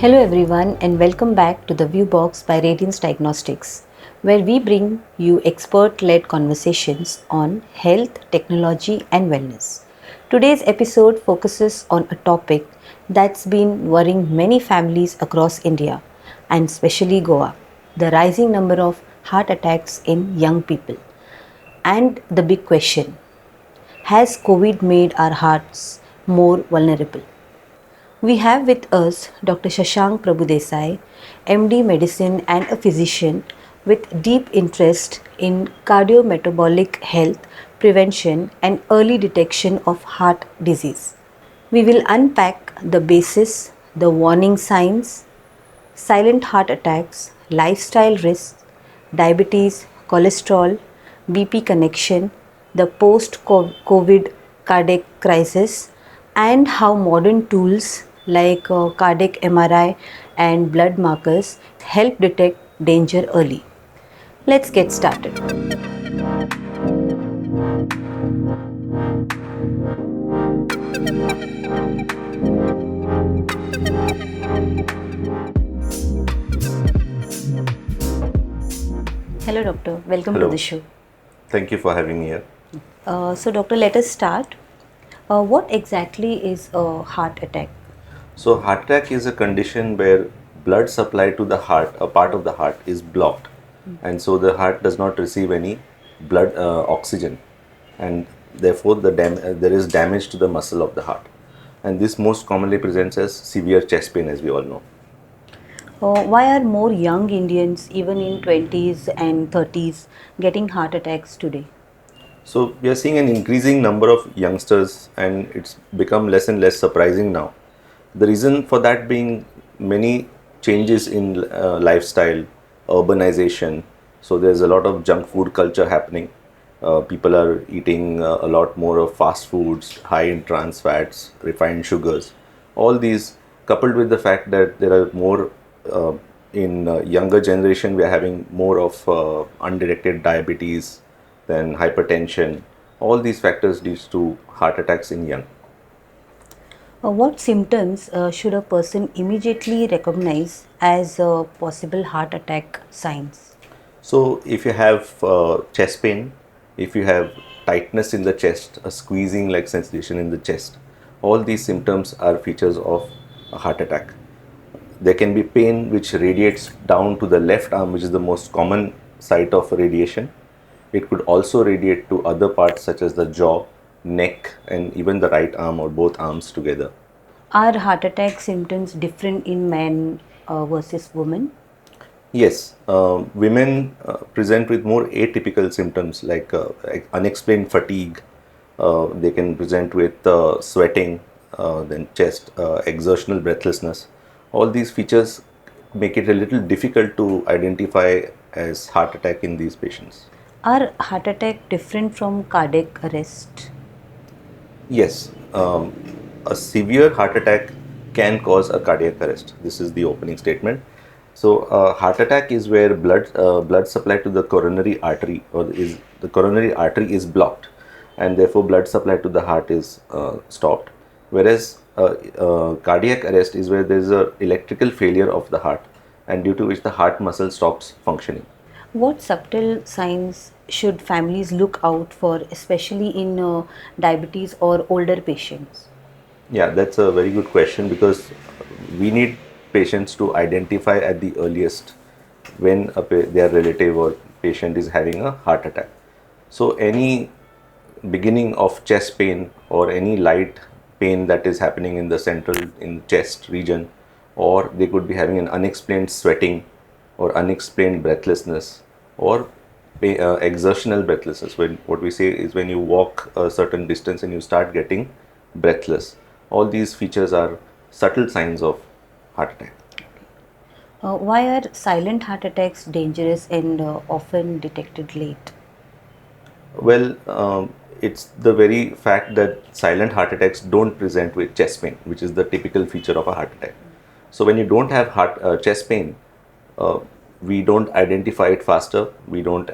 Hello everyone and welcome back to the ViewBox by Radiance Diagnostics, where we bring you expert-led conversations on health, technology and wellness. Today's episode focuses on a topic that's been worrying many families across India and especially Goa, the rising number of heart attacks in young people. And the big question, has COVID made our hearts more vulnerable? We have with us Dr. Shashank Prabhudesai, MD Medicine and a physician with deep interest in cardiometabolic health, prevention and early detection of heart disease. We will unpack the basis, the warning signs, silent heart attacks, lifestyle risks, diabetes, cholesterol, BP connection, the post COVID cardiac crisis, and how modern tools like cardiac MRI and blood markers help detect danger early. Let's get started. Hello, doctor. Welcome to the Hello, show. thank you for having me here. Doctor, let us start. What exactly is a heart attack? So, heart attack is a condition where blood supply to the heart, a part of the heart, is blocked, and so the heart does not receive any blood oxygen, and therefore there is damage to the muscle of the heart, and this most commonly presents as severe chest pain, as we all know. Why are more young Indians, even in 20s and 30s, getting heart attacks today? So, we are seeing an increasing number of youngsters, and it's become less and less surprising now. The reason for that being many changes in lifestyle, urbanization. So, there's a lot of junk food culture happening. People are eating a lot more of fast foods, high in trans fats, refined sugars. All these, coupled with the fact that there are more uh, in younger generation, we are having more of undetected diabetes, then hypertension. All these factors leads to heart attacks in young. What symptoms should a person immediately recognize as possible heart attack signs? So, if you have chest pain, if you have tightness in the chest, a squeezing like sensation in the chest, all these symptoms are features of a heart attack. There can be pain which radiates down to the left arm, which is the most common site of radiation. It could also radiate to other parts such as the jaw, neck, and even the right arm or both arms together. Are heart attack symptoms different in men versus women? Yes, women present with more atypical symptoms like unexplained fatigue. They can present with sweating, then chest, exertional breathlessness. All these features make it a little difficult to identify as heart attack in these patients. Are heart attack different from cardiac arrest? Yes, a severe heart attack can cause a cardiac arrest. This is the opening statement. So, heart attack is where blood supply to the coronary artery or is the coronary artery is blocked, and therefore blood supply to the heart is stopped. Whereas cardiac arrest is where there is a electrical failure of the heart, and due to which the heart muscle stops functioning. What subtle signs should families look out for, especially in diabetes or older patients? Yeah, that's a very good question because we need patients to identify at the earliest when their relative or patient is having a heart attack. So, any beginning of chest pain or any light pain that is happening in the central in chest region, or they could be having an unexplained sweating or unexplained breathlessness or exertional breathlessness. When what we say is when you walk a certain distance and you start getting breathless. All these features are subtle signs of heart attack. Why are silent heart attacks dangerous and often detected late? Well, it's the very fact that silent heart attacks don't present with chest pain, which is the typical feature of a heart attack. So when you don't have chest pain, uh, we don't identify it faster. We don't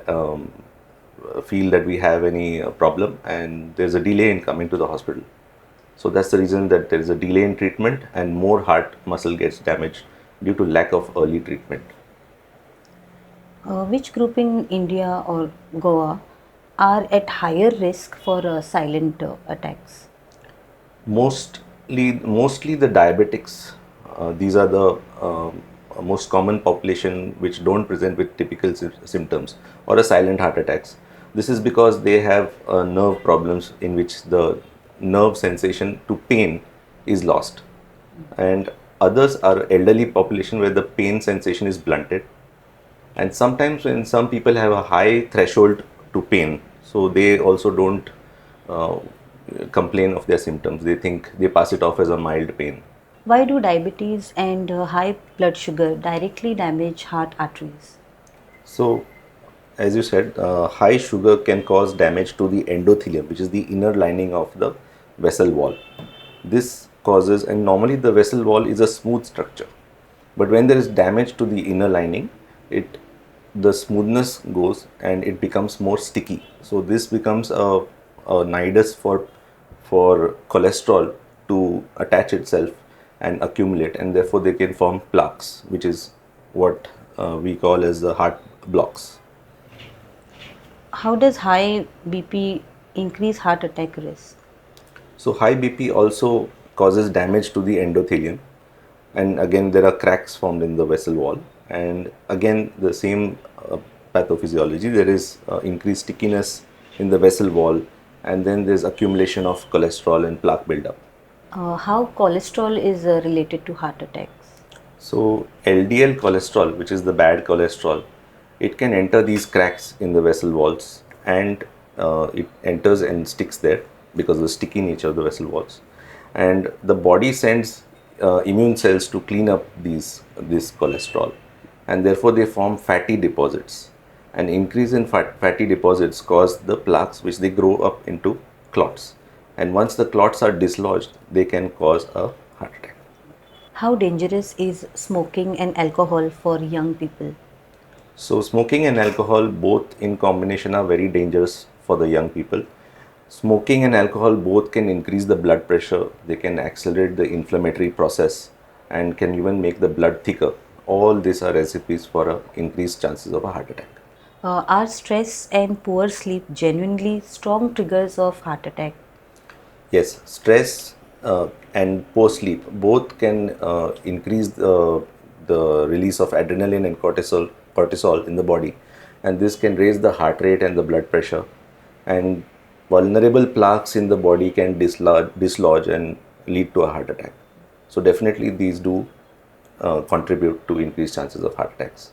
feel that we have any problem, and there's a delay in coming to the hospital. So that's the reason that there is a delay in treatment and more heart muscle gets damaged due to lack of early treatment. Which group in India or Goa are at higher risk for silent attacks? Mostly the diabetics. These are the most common population which don't present with typical symptoms or a silent heart attacks. This is because they have nerve problems in which the nerve sensation to pain is lost, and others are elderly population where the pain sensation is blunted, and sometimes when some people have a high threshold to pain, so they also don't uh, complain of their symptoms. They think they pass it off as a mild pain. Why do diabetes and high blood sugar directly damage heart arteries? So as you said, high sugar can cause damage to the endothelium, which is the inner lining of the vessel wall. This causes, and normally the vessel wall is a smooth structure, but when there is damage to the inner lining, it the smoothness goes and it becomes more sticky. So this becomes a nidus for cholesterol to attach itself and accumulate, and therefore they can form plaques, which is what we call as the heart blocks. How does high BP increase heart attack risk? So high BP also causes damage to the endothelium, and again there are cracks formed in the vessel wall, and again the same pathophysiology. There is increased stickiness in the vessel wall, and then there's accumulation of cholesterol and plaque buildup. How cholesterol is related to heart attacks? So LDL cholesterol, which is the bad cholesterol, it can enter these cracks in the vessel walls, and it enters and sticks there because of the sticky nature of the vessel walls. And the body sends immune cells to clean up this cholesterol, and therefore they form fatty deposits. An increase in fatty deposits cause the plaques, which they grow up into clots. And once the clots are dislodged, they can cause a heart attack. How dangerous is smoking and alcohol for young people? So smoking and alcohol both in combination are very dangerous for the young people. Smoking and alcohol both can increase the blood pressure, they can accelerate the inflammatory process, and can even make the blood thicker. All these are recipes for increased chances of a heart attack. Are stress and poor sleep genuinely strong triggers of heart attack? Yes, stress and poor sleep both can increase the release of adrenaline and cortisol in the body, and this can raise the heart rate and the blood pressure. And vulnerable plaques in the body can dislodge and lead to a heart attack. So definitely these do contribute to increased chances of heart attacks.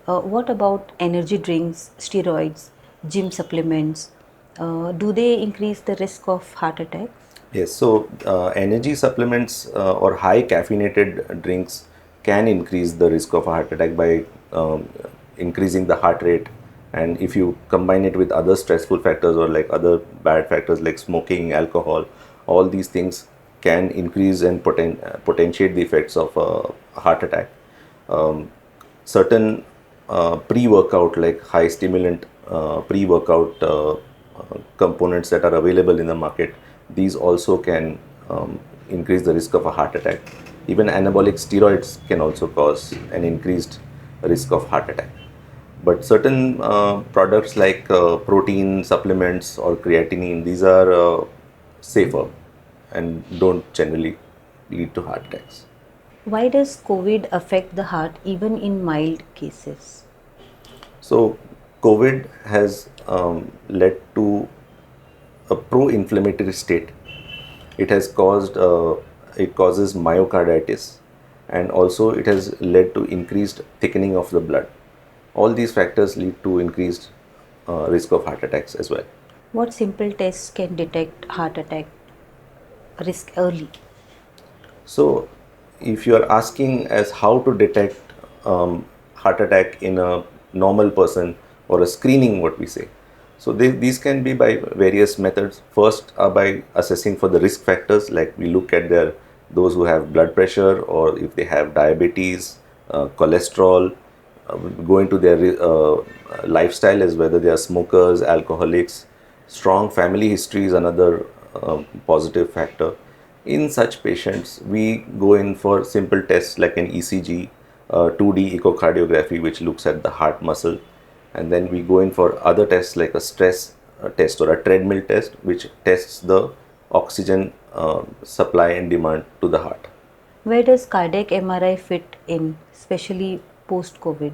What about energy drinks, steroids, gym supplements? Do they increase the risk of heart attacks? Yes, so energy supplements or high caffeinated drinks can increase the risk of a heart attack by increasing the heart rate. And if you combine it with other stressful factors or like other bad factors like smoking, alcohol, all these things can increase and potentiate the effects of a heart attack. Certain pre-workout, like high stimulant pre-workout components that are available in the market, these also can increase the risk of a heart attack. Even anabolic steroids can also cause an increased risk of heart attack. But certain products like protein supplements or creatinine, these are safer and don't generally lead to heart attacks. Why does COVID affect the heart even in mild cases? So COVID has led to a pro-inflammatory state. It has caused it causes myocarditis, and also it has led to increased thickening of the blood. All these factors lead to increased risk of heart attacks as well. What simple tests can detect heart attack risk early? So, if you are asking as how to detect heart attack in a normal person or a screening, what we say, so these can be by various methods. First are by assessing for the risk factors, like we look at those who have blood pressure, or if they have diabetes, cholesterol, go into their lifestyle as whether they are smokers, alcoholics. Strong family history is another positive factor. In such patients, we go in for simple tests like an ECG, 2D echocardiography, which looks at the heart muscle, and then we go in for other tests like a stress test or a treadmill test, which tests the oxygen supply and demand to the heart. Where does cardiac MRI fit in, especially post COVID?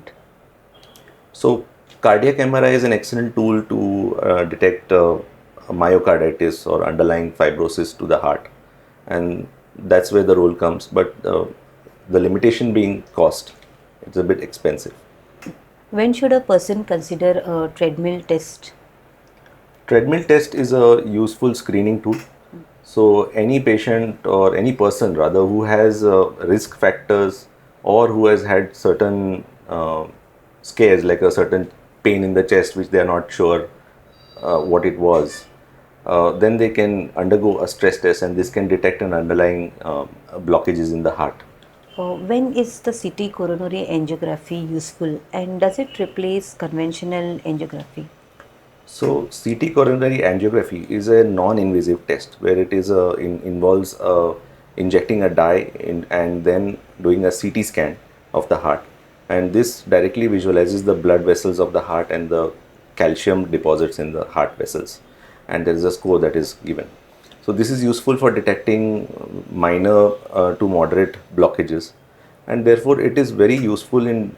So, cardiac MRI is an excellent tool to detect myocarditis or underlying fibrosis to the heart, and that's where the role comes. But the limitation being cost, it's a bit expensive. When should a person consider a treadmill test? Treadmill test is a useful screening tool. So any patient or any person rather who has risk factors or who has had certain scares like a certain pain in the chest which they are not sure what it was, then they can undergo a stress test and this can detect an underlying blockages in the heart. When is the CT coronary angiography useful and does it replace conventional angiography? So CT coronary angiography is a non-invasive test where it is involves injecting a dye in, and then doing a CT scan of the heart, and this directly visualizes the blood vessels of the heart and the calcium deposits in the heart vessels, and there is a score that is given. So this is useful for detecting minor to moderate blockages, and therefore it is very useful in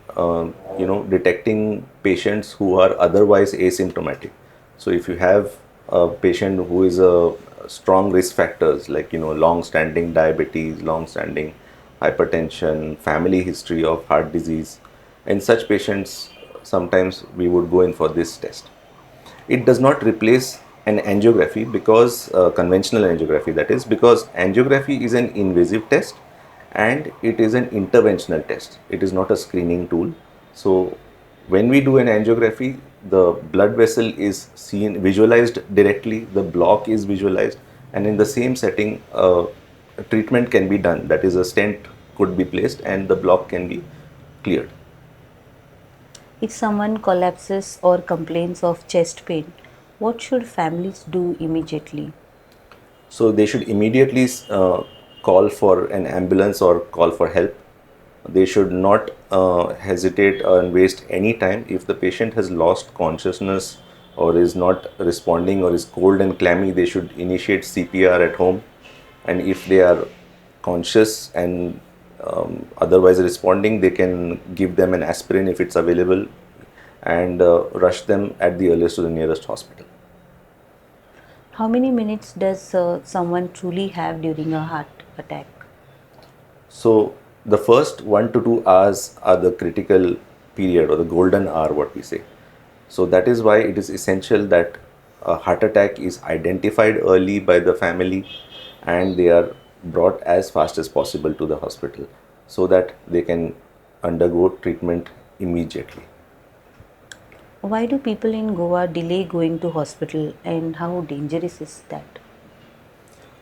detecting patients who are otherwise asymptomatic. So if you have a patient who is a strong risk factors like long-standing diabetes, long-standing hypertension, family history of heart disease, in such patients sometimes we would go in for this test. It does not replace an angiography because conventional angiography, that is because angiography is an invasive test and it is an interventional test. It is not a screening tool. So when we do an angiography, the blood vessel is seen, visualized directly, the block is visualized, and in the same setting a treatment can be done, that is a stent could be placed and the block can be cleared. If someone collapses or complains of chest pain, what should families do immediately? So they should immediately call for an ambulance or call for help. They should not hesitate and waste any time. If the patient has lost consciousness or is not responding or is cold and clammy, they should initiate CPR at home. And if they are conscious and otherwise responding, they can give them an aspirin if it's available and rush them at the earliest to the nearest hospital. How many minutes does someone truly have during a heart attack? So the first 1 to 2 hours are the critical period or the golden hour, what we say. So that is why it is essential that a heart attack is identified early by the family and they are brought as fast as possible to the hospital so that they can undergo treatment immediately. Why do people in Goa delay going to hospital and how dangerous is that?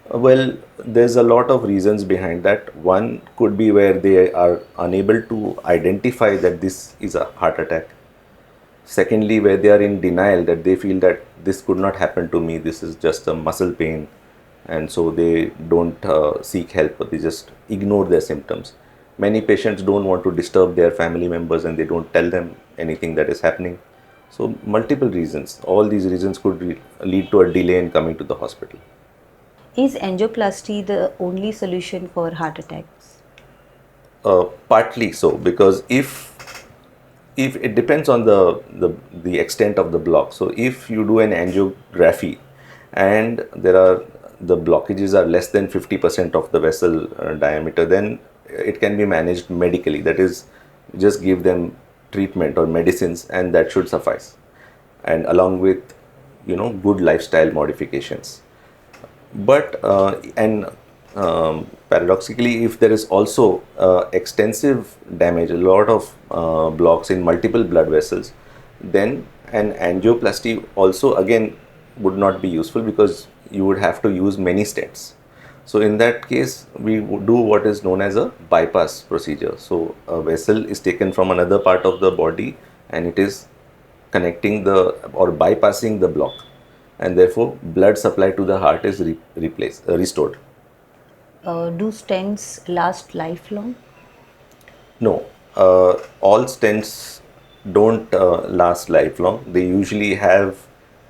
Well, there's a lot of reasons behind that. One could be where they are unable to identify that this is a heart attack. Secondly, where they are in denial that they feel that this could not happen to me, this is just a muscle pain, and so they don't seek help, but they just ignore their symptoms. Many patients don't want to disturb their family members and they don't tell them anything that is happening. So, multiple reasons, all these reasons could lead to a delay in coming to the hospital. Is angioplasty the only solution for heart attacks? Partly so, because if it depends on the extent of the block. So if you do an angiography and there are the blockages are less than 50% of the vessel diameter, then it can be managed medically, that is just give them treatment or medicines and that should suffice, and along with good lifestyle modifications. But and paradoxically, if there is also extensive damage, a lot of blocks in multiple blood vessels, then an angioplasty also again would not be useful because you would have to use many stents. So in that case, we would do what is known as a bypass procedure. So a vessel is taken from another part of the body and it is connecting the or bypassing the block, and therefore blood supply to the heart is restored. Do stents last lifelong? No, All stents don't last lifelong. They usually have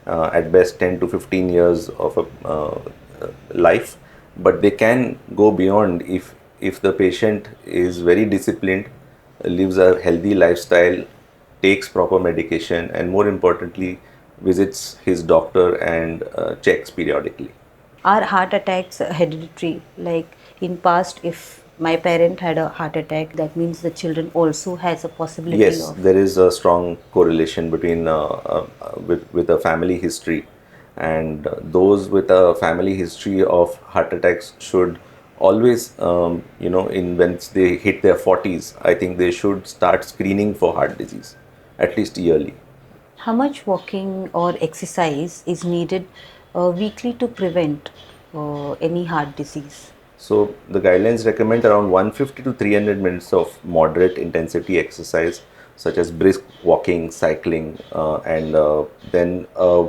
at best 10 to 15 years of a life, but they can go beyond if the patient is very disciplined, lives a healthy lifestyle, takes proper medication, and more importantly, visits his doctor and checks periodically. Are heart attacks hereditary? Like in past, if my parent had a heart attack, that means the children also has a possibility Yes, of. there is a strong correlation between with a family history, and those with a family history of heart attacks should always, in when they hit their 40s, I think they should start screening for heart disease, at least yearly. How much walking or exercise is needed weekly to prevent any heart disease? So the guidelines recommend around 150 to 300 minutes of moderate intensity exercise, such as brisk walking, cycling, and then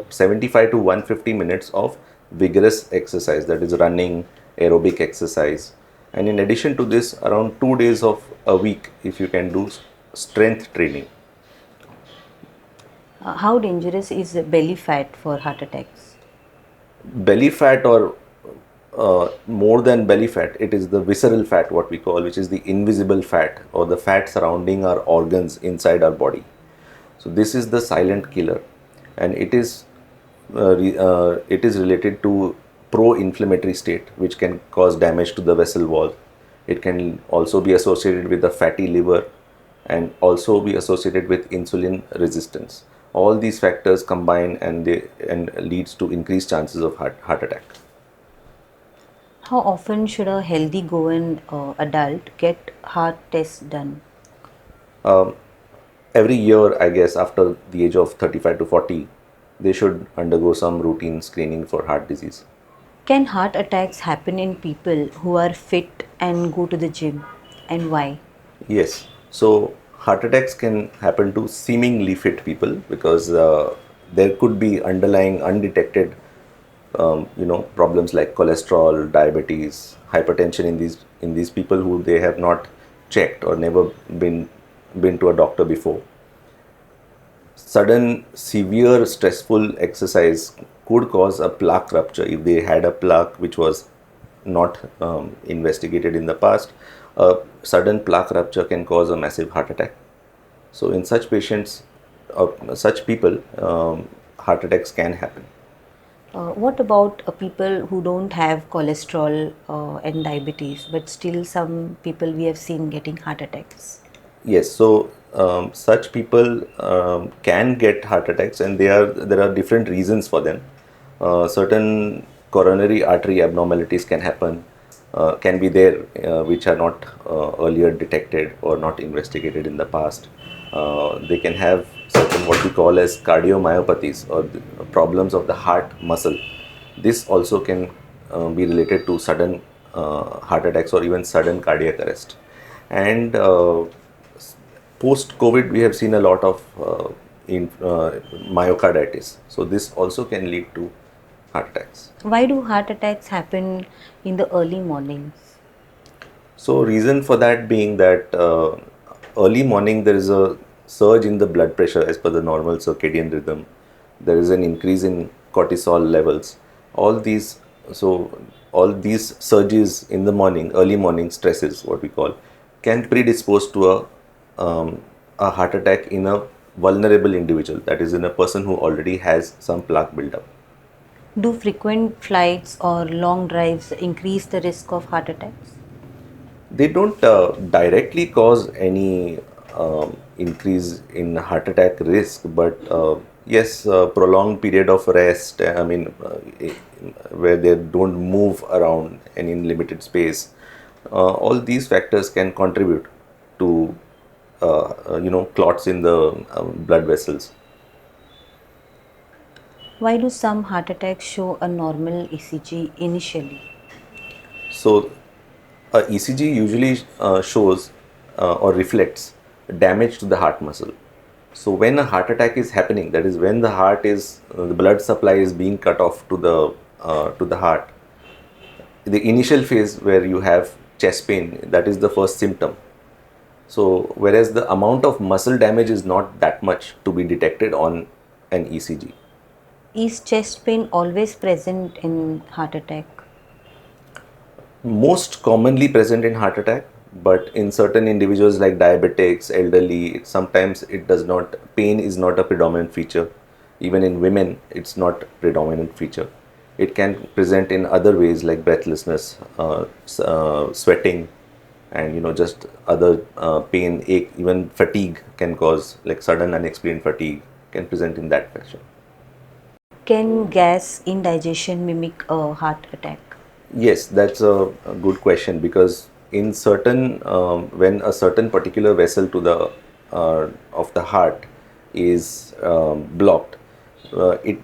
75 to 150 minutes of vigorous exercise, that is running, aerobic exercise. And in addition to this, around 2 days of a week, if you can do strength training. How dangerous is belly fat for heart attacks? Belly fat, or more than belly fat, it is the visceral fat, what we call, which is the invisible fat or the fat surrounding our organs inside our body. So this is the silent killer, and it is related to pro-inflammatory state, which can cause damage to the vessel wall. It can also be associated with the fatty liver and also be associated with insulin resistance. All these factors combine and leads to increased chances of heart attack. How often should a healthy Goan adult get heart tests done? Every year, I guess, after the age of 35 to 40, they should undergo some routine screening for heart disease. Can heart attacks happen in people who are fit and go to the gym, and why? Yes. So heart attacks can happen to seemingly fit people because there could be underlying undetected, problems like cholesterol, diabetes, hypertension in these people who they have not checked or never been to a doctor before. Sudden severe stressful exercise could cause a plaque rupture if they had a plaque which was not investigated in the past. A sudden plaque rupture can cause a massive heart attack. So in such patients, such people, heart attacks can happen. What about people who don't have cholesterol and diabetes, but still some people we have seen getting heart attacks? Yes, so such people can get heart attacks, and there are different reasons for them. Certain coronary artery abnormalities can happen, can be there, which are not earlier detected or not investigated in the past. They can have certain what we call as cardiomyopathies, or the problems of the heart muscle. This also can be related to sudden heart attacks or even sudden cardiac arrest. And post COVID, we have seen a lot of myocarditis. So this also can lead to heart attacks. Why do heart attacks happen in the early mornings? So reason for that being that early morning there is a surge in the blood pressure as per the normal circadian rhythm. There is an increase in cortisol levels. All these so all these surges in the morning, early morning stresses, what we call, can predispose to a heart attack in a vulnerable individual, that is in a person who already has some plaque buildup. Do frequent flights or long drives increase the risk of heart attacks? They don't directly cause any increase in heart attack risk, but yes, prolonged period of rest, where they don't move around and in limited space, all these factors can contribute to clots in the blood vessels. Why do some heart attacks show a normal ECG initially? So ECG usually shows or reflects damage to the heart muscle. So when a heart attack is happening, that is when the blood supply is being cut off to the heart. The initial phase where you have chest pain, that is the first symptom. So whereas the amount of muscle damage is not that much to be detected on an ECG. Is chest pain always present in heart attack? Most commonly present in heart attack, but in certain individuals like diabetics, elderly, sometimes it does not, pain is not a predominant feature. Even in women, it's not predominant feature. It can present in other ways like breathlessness, sweating, and just other pain, ache, even fatigue can cause, like sudden unexplained fatigue can present in that fashion. Can gas indigestion mimic a heart attack? Yes, that's a good question, because in certain when a certain particular vessel to the of the heart is blocked, it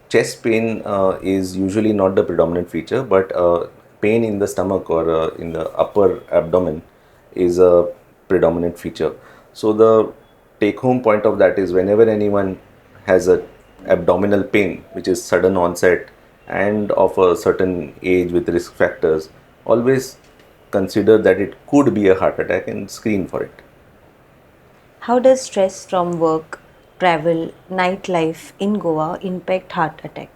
chest pain is usually not the predominant feature, but pain in the stomach or in the upper abdomen is a predominant feature. So the take home point of that is, whenever anyone has a abdominal pain which is sudden onset and of a certain age with risk factors, always consider that it could be a heart attack and screen for it. How does stress from work, travel, nightlife in Goa impact heart attack?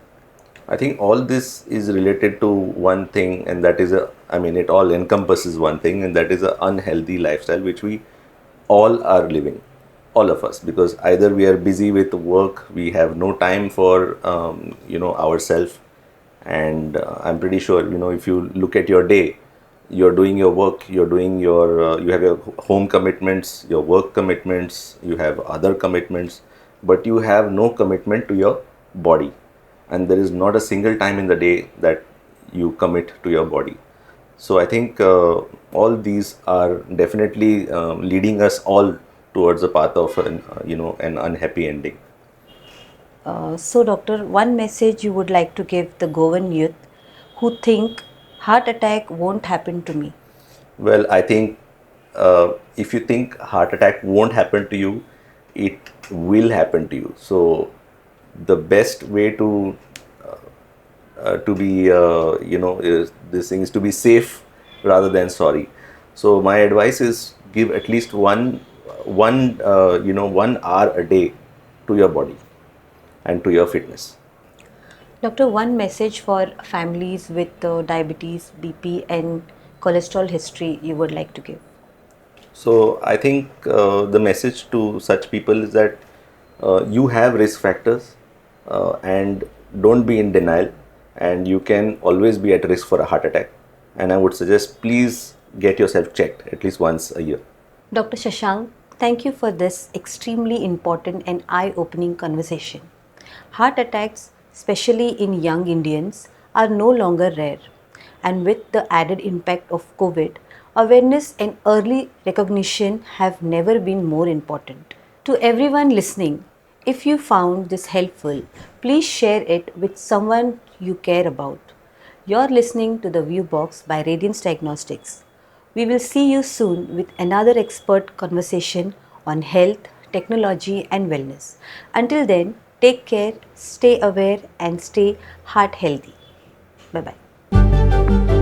I think all this is related to one thing, and that is it all encompasses one thing, and that is a unhealthy lifestyle which we all are living, all of us, because either we are busy with work, we have no time for ourselves, and I'm pretty sure, if you look at your day, you're doing your work, you're doing your you have your home commitments, your work commitments, you have other commitments, but you have no commitment to your body, and there is not a single time in the day that you commit to your body. So I think all these are definitely leading us all towards the path of an unhappy ending. So, doctor, one message you would like to give the Goan youth who think heart attack won't happen to me? Well, I think if you think heart attack won't happen to you, it will happen to you. So the best way to be is, this thing is to be safe rather than sorry. So my advice is, give at least one hour a day to your body and to your fitness. Doctor, one message for families with diabetes, BP, and cholesterol history you would like to give? So I think the message to such people is that you have risk factors, and don't be in denial, and you can always be at risk for a heart attack. And I would suggest, please get yourself checked at least once a year. Dr. Shashank, thank you for this extremely important and eye opening conversation. Heart attacks, especially in young Indians, are no longer rare. And with the added impact of COVID, awareness and early recognition have never been more important. To everyone listening, if you found this helpful, please share it with someone you care about. You're listening to the ViewBox by Radiance Diagnostics. We will see you soon with another expert conversation on health, technology, and wellness. Until then, take care, stay aware, and stay heart healthy. Bye bye.